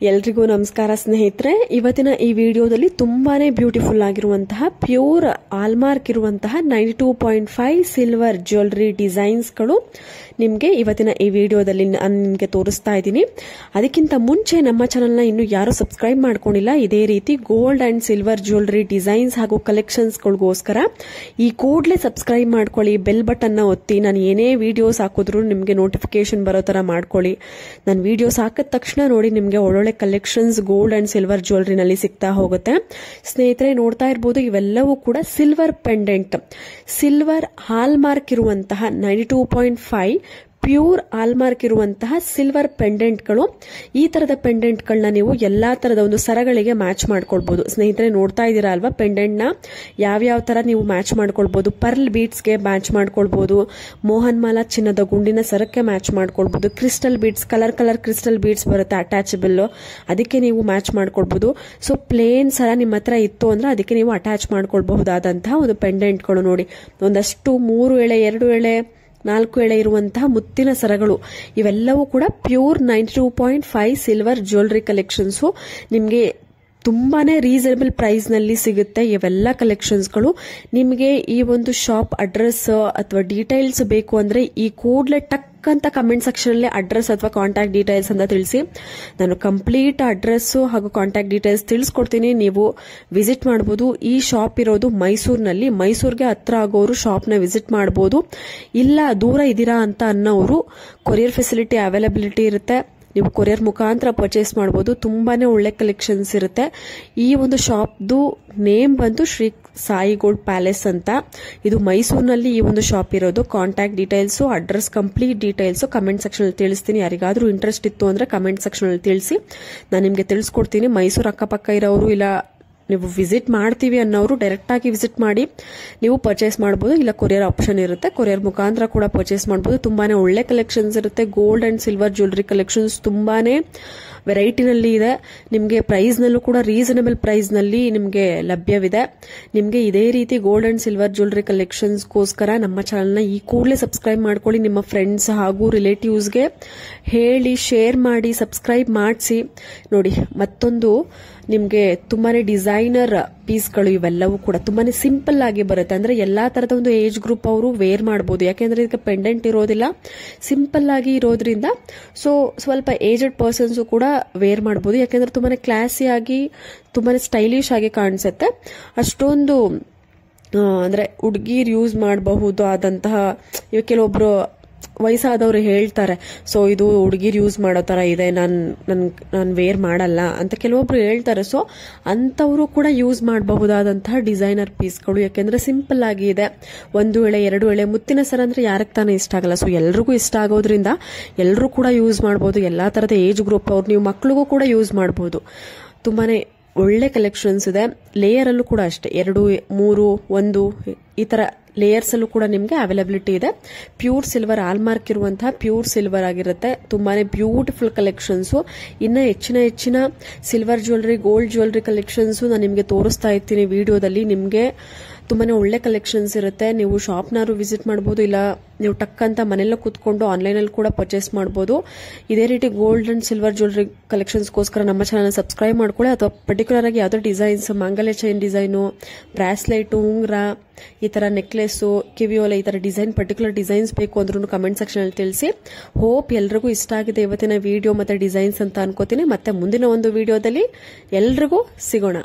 ಎಲ್ರಿಗೂ ನಮಸ್ಕಾರ ಸ್ನೇಹಿತರೆ. ಇವತ್ತಿನ ಈ ವಿಡಿಯೋದಲ್ಲಿ ತುಂಬಾನೇ ಬ್ಯೂಟಿಫುಲ್ ಆಗಿರುವಂತಹ ಪ್ಯೂರ್ ಆಲ್ಮಾರ್ಕ್ ಇರುವಂತಹ 92.5 ಸಿಲ್ವರ್ ಜ್ಯುವೆಲರಿ ಡಿಸೈನ್ಸ್ಗಳು ನಿಮಗೆ ಇವತ್ತಿನ ಈ ವಿಡಿಯೋದಲ್ಲಿ ನಾನು ನಿಮಗೆ ತೋರಿಸ್ತಾ ಇದ್ದೀನಿ. ಅದಕ್ಕಿಂತ ಮುಂಚೆ ನಮ್ಮ ಚಾನೆಲ್ನ ಇನ್ನು ಯಾರು ಸಬ್ಸ್ಕ್ರೈಬ್ ಮಾಡ್ಕೊಂಡಿಲ್ಲ, ಇದೇ ರೀತಿ gold and silver jewellery designs ಹಾಗೂ ಕಲೆಕ್ಷನ್ಸ್ಗಳಿಗೋಸ್ಕರ ಈ ಕೂಡಲೇ ಸಬ್ಸ್ಕ್ರೈಬ್ ಮಾಡ್ಕೊಳ್ಳಿ, ಬೆಲ್ ಬಟನ್ನ ಒತ್ತಿ. ನಾನು ಏನೇ ವಿಡಿಯೋಸ್ ಹಾಕಿದ್ರು ನಿಮಗೆ ನೋಟಿಫಿಕೇಶನ್ ಬರೋ ತರ ಮಾಡ್ಕೊಳ್ಳಿ. ನಾನು ವಿಡಿಯೋಸ್ ಹಾಕಿದ ತಕ್ಷಣ ನೋಡಿ ನಿಮಗೆ ಒಳ್ಳೊಳ್ಳೆ ಕಲೆಕ್ಷನ್ಸ್ ಗೋಲ್ಡ್ ಅಂಡ್ ಸಿಲ್ವರ್ ಜ್ಯುವೆಲರಿನಲ್ಲಿ ಸಿಗ್ತಾ ಹೋಗುತ್ತೆ. ಸ್ನೇಹಿತರೆ ನೋಡ್ತಾ ಇರಬಹುದು, ಇವೆಲ್ಲವೂ ಕೂಡ ಸಿಲ್ವರ್ ಪೆಂಡೆಂಟ್, ಸಿಲ್ವರ್ ಹಾಲ್ ಮಾರ್ಕ್ ಇರುವಂತಹ 92.5 ಪ್ಯೂರ್ ಆಲ್ಮಾರ್ಕ್ ಇರುವಂತಹ ಸಿಲ್ವರ್ ಪೆಂಡೆಂಟ್ಗಳು. ಈ ತರದ ಪೆಂಡೆಂಟ್ಗಳನ್ನ ನೀವು ಎಲ್ಲಾ ತರದ ಒಂದು ಸರಗಳಿಗೆ ಮ್ಯಾಚ್ ಮಾಡ್ಕೊಳ್ಬಹುದು. ಸ್ನೇಹಿತರೆ ನೋಡ್ತಾ ಇದ್ದೀರಾ ಅಲ್ವಾ, ಪೆಂಡೆಂಟ್ ನ ಯಾವ್ಯಾವ ತರ ನೀವು ಮ್ಯಾಚ್ ಮಾಡ್ಕೊಳ್ಬಹುದು. ಪರ್ಲ್ ಬೀಡ್ಸ್ಗೆ ಮ್ಯಾಚ್ ಮಾಡ್ಕೊಳ್ಬಹುದು, ಮೋಹನ್ ಮಾಲಾ ಚಿನ್ನದ ಗುಂಡಿನ ಸರಕ್ಕೆ ಮ್ಯಾಚ್ ಮಾಡ್ಕೊಳ್ಬಹುದು, crystal beads colour crystal beads ಬರುತ್ತೆ ಅಟ್ಯಾಚಬಲ್, ಅದಕ್ಕೆ ನೀವು ಮ್ಯಾಚ್ ಮಾಡ್ಕೊಳ್ಬಹುದು. ಸೊ ಪ್ಲೇನ್ ಸರ ನಿಮ್ಮ ಹತ್ರ ಇತ್ತು ಅಂದ್ರೆ ಅದಕ್ಕೆ ನೀವು ಅಟ್ಯಾಚ್ ಮಾಡ್ಕೊಳ್ಬಹುದಾದಂತಹ ಒಂದು ಪೆಂಡೆಂಟ್ಗಳು. ನೋಡಿ, ಒಂದಷ್ಟು 3 ಎಳೆ 2 ಎಳೆ 4 ಎಳೆ ಇರುವಂತಹ ಮುತ್ತಿನ ಸರಗಳು. ಇವೆಲ್ಲವೂ ಕೂಡ ಪ್ಯೂರ್ 92.5 ಸಿಲ್ವರ್ ಜ್ಯುವೆಲರಿ ಕಲೆಕ್ಷನ್ಸ್. ನಿಮಗೆ ತುಂಬಾನೇ ರೀಸನಬಲ್ ಪ್ರೈಸ್ ನಲ್ಲಿ ಸಿಗುತ್ತೆ ಇವೆಲ್ಲ ಕಲೆಕ್ಷನ್ಸ್ಗಳು. ನಿಮಗೆ ಈ ಒಂದು ಶಾಪ್ ಅಡ್ರೆಸ್ ಅಥವಾ ಡೀಟೇಲ್ಸ್ ಬೇಕು ಅಂದ್ರೆ ಈ ಕೂಡಲೇ ಟಕ್ ಅಂತ ಕಮೆಂಟ್ ಸೆಕ್ಷನ್ ಅಲ್ಲಿ ಅಡ್ರೆಸ್ ಅಥವಾ ಕಾಂಟ್ಯಾಕ್ಟ್ ಡೀಟೇಲ್ಸ್ ಅಂತ ತಿಳಿಸಿ. ನಾನು ಕಂಪ್ಲೀಟ್ ಅಡ್ರೆಸ್ ಹಾಗೂ ಕಾಂಟ್ಯಾಕ್ಟ್ ಡೀಟೇಲ್ಸ್ ತಿಳಿಸ್ಕೊಡ್ತೀನಿ, ನೀವು ವಿಸಿಟ್ ಮಾಡಬಹುದು. ಈ ಶಾಪ್ ಇರೋದು ಮೈಸೂರಿನಲ್ಲಿ. ಮೈಸೂರಿಗೆ ಹತ್ರ ಆಗೋರು ಶಾಪ್ ನ ವಿಸಿಟ್ ಮಾಡಬಹುದು. ಇಲ್ಲ ದೂರ ಇದ್ದೀರಾ ಅಂತ ಅನ್ನೋರು ಕೊರಿಯರ್ ಫೆಸಿಲಿಟಿ ಅವೈಲಬಿಲಿಟಿ ಇರುತ್ತೆ, ನೀವು ಕೊರಿಯರ್ ಮುಖಾಂತರ ಪರ್ಚೇಸ್ ಮಾಡಬಹುದು. ತುಂಬಾನೇ ಒಳ್ಳೆ ಕಲೆಕ್ಷನ್ಸ್ ಇರುತ್ತೆ. ಈ ಒಂದು ಶಾಪ್ದು ನೇಮ್ ಬಂದು ಶ್ರೀ ಸಾಯಿ ಗೋಲ್ಡ್ ಪ್ಯಾಲೇಸ್ ಅಂತ. ಇದು ಮೈಸೂರಿನಲ್ಲಿ ಈ ಒಂದು ಶಾಪ್ ಇರೋದು. Contact details, address, complete details comment section ಅಲ್ಲಿ ತಿಳಿಸ್ತೀನಿ. ಯಾರಿಗಾದ್ರೂ ಇಂಟ್ರೆಸ್ಟ್ ಇತ್ತು ಅಂದ್ರೆ ಕಮೆಂಟ್ ಸೆಕ್ಷನ್ ಅಲ್ಲಿ ತಿಳಿಸಿ, ನಾನು ನಿಮ್ಗೆ ತಿಳಿಸ್ಕೊಡ್ತೀನಿ. ಮೈಸೂರು ಅಕ್ಕಪಕ್ಕ ಇರೋರು ಇಲ್ಲ ನೀವು ವಿಸಿಟ್ ಮಾಡ್ತೀವಿ ಅನ್ನೋರು ಡೈರೆಕ್ಟ್ ಆಗಿ ವಿಸಿಟ್ ಮಾಡಿ ನೀವು ಪರ್ಚೇಸ್ ಮಾಡಬಹುದು. ಇಲ್ಲ ಕೊರಿಯರ್ ಆಪ್ಷನ್ ಇರುತ್ತೆ, ಕೊರಿಯರ್ ಮುಖಾಂತರ ಕೂಡ ಪರ್ಚೇಸ್ ಮಾಡಬಹುದು. ತುಂಬಾನೇ ಒಳ್ಳೆ ಕಲೆಕ್ಷನ್ಸ್ ಇರುತ್ತೆ. Gold and silver jewellery collections ತುಂಬಾನೇ ವೆರೈಟಿನಲ್ಲಿ ಇದೆ. ನಿಮಗೆ ಪ್ರೈಸ್ ನಲ್ಲೂ ಕೂಡ ರೀಸನಬಲ್ ಪ್ರೈಸ್ ನಲ್ಲಿ ನಿಮಗೆ ಲಭ್ಯವಿದೆ. ನಿಮಗೆ ಇದೇ ರೀತಿ ಗೋಲ್ಡ್ ಅಂಡ್ ಸಿಲ್ವರ್ ಜ್ಯುವೆಲರಿ ಕಲೆಕ್ಷನ್ಸ್ಗೋಸ್ಕರ ನಮ್ಮ ಚಾನೆಲ್ನ ಈ ಕೂಡಲೇ ಸಬ್ಸ್ಕ್ರೈಬ್ ಮಾಡ್ಕೊಳ್ಳಿ. ನಿಮ್ಮ ಫ್ರೆಂಡ್ಸ್ ಹಾಗೂ ರಿಲೇಟಿವ್ಸ್ಗೆ ಹೇಳಿ, ಶೇರ್ ಮಾಡಿ, ಸಬ್ಸ್ಕ್ರೈಬ್ ಮಾಡಿಸಿ. ನೋಡಿ, ಮತ್ತೊಂದು ನಿಮಗೆ ತುಂಬಾನೇ ಡಿಸೈನರ್ ಪೀಸ್ಗಳು. ಇವೆಲ್ಲವೂ ಕೂಡ ತುಂಬಾನೇ ಸಿಂಪಲ್ ಆಗಿ ಬರುತ್ತೆ. ಅಂದ್ರೆ ಎಲ್ಲಾ ತರದ ಒಂದು ಏಜ್ ಗ್ರೂಪ್ ಅವರು ವೇರ್ ಮಾಡಬಹುದು. ಯಾಕೆಂದ್ರೆ ಇದಕ್ಕೆ ಪೆಂಡೆಂಟ್ ಇರೋದಿಲ್ಲ, ಸಿಂಪಲ್ ಆಗಿ ಇರೋದ್ರಿಂದ ಸೊ ಸ್ವಲ್ಪ ಏಜ್ಡ್ ಪರ್ಸನ್ಸ್ ಕೂಡ ವೇರ್ ಮಾಡಬಹುದು. ಯಾಕೆಂದ್ರೆ ತುಂಬಾನೇ ಕ್ಲಾಸಿ ಆಗಿ ತುಂಬಾನೇ ಸ್ಟೈಲಿಶ್ ಆಗಿ ಕಾಣಿಸುತ್ತೆ. ಅಷ್ಟೊಂದು ಅಂದ್ರೆ ಹುಡುಗಿರ್ ಯೂಸ್ ಮಾಡಬಹುದು ಆದಂತಹ, ಇವಾಗ ಕೆಲವೊಬ್ರು ವಯಸ್ಸಾದವ್ರು ಹೇಳ್ತಾರೆ, ಸೊ ಇದು ಹುಡುಗಿರ್ ಯೂಸ್ ಮಾಡೋ ತರ ಇದೆ, ನಾನು ವೇರ್ ಮಾಡಲ್ಲ ಅಂತ ಕೆಲವೊಬ್ರು ಹೇಳ್ತಾರೆ. ಸೊ ಅಂತವರು ಕೂಡ ಯೂಸ್ ಮಾಡಬಹುದಾದಂತಹ ಡಿಸೈನರ್ ಪೀಸ್ಗಳು. ಯಾಕೆಂದ್ರೆ ಸಿಂಪಲ್ ಆಗಿ ಇದೆ. 1 ಎಳೆ 2 ಎಳೆ ಮುತ್ತಿನ ಸರ ಅಂದ್ರೆ ಯಾರಕ್ಕೆ ತಾನೇ ಇಷ್ಟ ಆಗಲ್ಲ. ಸೊ ಎಲ್ರಿಗೂ ಇಷ್ಟ ಆಗೋದ್ರಿಂದ ಎಲ್ಲರೂ ಕೂಡ ಯೂಸ್ ಮಾಡಬಹುದು. ಎಲ್ಲಾ ತರದ ಏಜ್ ಗ್ರೂಪ್ ಅವ್ರು, ನೀವು ಮಕ್ಕಳಿಗೂ ಕೂಡ ಯೂಸ್ ಮಾಡಬಹುದು. ತುಂಬಾನೇ ಒಳ್ಳೆ ಕಲೆಕ್ಷನ್ಸ್ ಇದೆ. ಲೇಯರ್ ಅಲ್ಲೂ ಕೂಡ ಅಷ್ಟೇ 2, 3, 1 ಈ ತರ ಲೇಯರ್ಸ್ ಅಲ್ಲೂ ಕೂಡ ನಿಮಗೆ ಅವೈಲಬಿಲಿಟಿ ಇದೆ. ಪ್ಯೂರ್ ಸಿಲ್ವರ್ ಆಲ್ಮಾರ್ಕ್ ಇರುವಂತಹ ಪ್ಯೂರ್ ಸಿಲ್ವರ್ ಆಗಿರುತ್ತೆ. ತುಂಬಾನೇ ಬ್ಯೂಟಿಫುಲ್ ಕಲೆಕ್ಷನ್ಸ್. ಇನ್ನ ಹೆಚ್ಚಿನ silver jewellery, gold jewellery collections ನಾನು ನಿಮಗೆ ತೋರಿಸ್ತಾ ಇರ್ತೀನಿ ವಿಡಿಯೋದಲ್ಲಿ. ನಿಮಗೆ ತುಂಬಾನೇ ಒಳ್ಳೆ ಕಲೆಕ್ಷನ್ಸ್ ಇರುತ್ತೆ. ನೀವು ಶಾಪ್ನಾರು ವಿಸಿಟ್ ಮಾಡಬಹುದು, ಇಲ್ಲ ನೀವು ಟಕ್ ಅಂತ ಮನೆಯಲ್ಲೂ ಕೂತ್ಕೊಂಡು ಆನ್ಲೈನ್ ಅಲ್ಲಿ ಕೂಡ ಪರ್ಚೇಸ್ ಮಾಡಬಹುದು. ಇದೇ ರೀತಿ ಗೋಲ್ಡ್ ಅಂಡ್ ಸಿಲ್ವರ್ ಜ್ಯುವೆಲರಿ ಕಲೆಕ್ಷನ್ಸ್ಗೋಸ್ಕರ ನಮ್ಮ ಚಾನಲ್ ಸಬ್ಸ್ಕ್ರೈಬ್ ಮಾಡ್ಕೊಳ್ಳಿ. ಅಥವಾ ಪರ್ಟಿಕ್ಯುಲರ್ ಆಗಿ ಯಾವ್ದೋ ಡಿಸೈನ್ಸ್, ಮಾಂಗಲ್ಯ ಚೈನ್ ಡಿಸೈನು, ಬ್ರಾಸ್ಲೆಟ್, ಉಂಗ್ರ, ಈ ತರ ನೆಕ್ಲೆಸ್, ಕಿವಿಯೋಲ, ಈ ತರ ಡಿಸೈನ್, ಪರ್ಟಿಕ್ಯುಲರ್ ಡಿಸೈನ್ಸ್ ಬೇಕು ಅಂದ್ರೂ ಕಮೆಂಟ್ ಸೆಕ್ಷನ್ ಅಲ್ಲಿ ತಿಳಿಸಿ. ಹೋಪ್ ಎಲ್ರಿಗೂ ಇಷ್ಟ ಆಗಿದೆ ಇವತ್ತಿನ ವಿಡಿಯೋ ಮತ್ತೆ ಡಿಸೈನ್ಸ್ ಅಂತ ಅನ್ಕೋತೀನಿ. ಮತ್ತೆ ಮುಂದಿನ ಒಂದು ವಿಡಿಯೋದಲ್ಲಿ ಎಲ್ರಿಗೂ ಸಿಗೋಣ.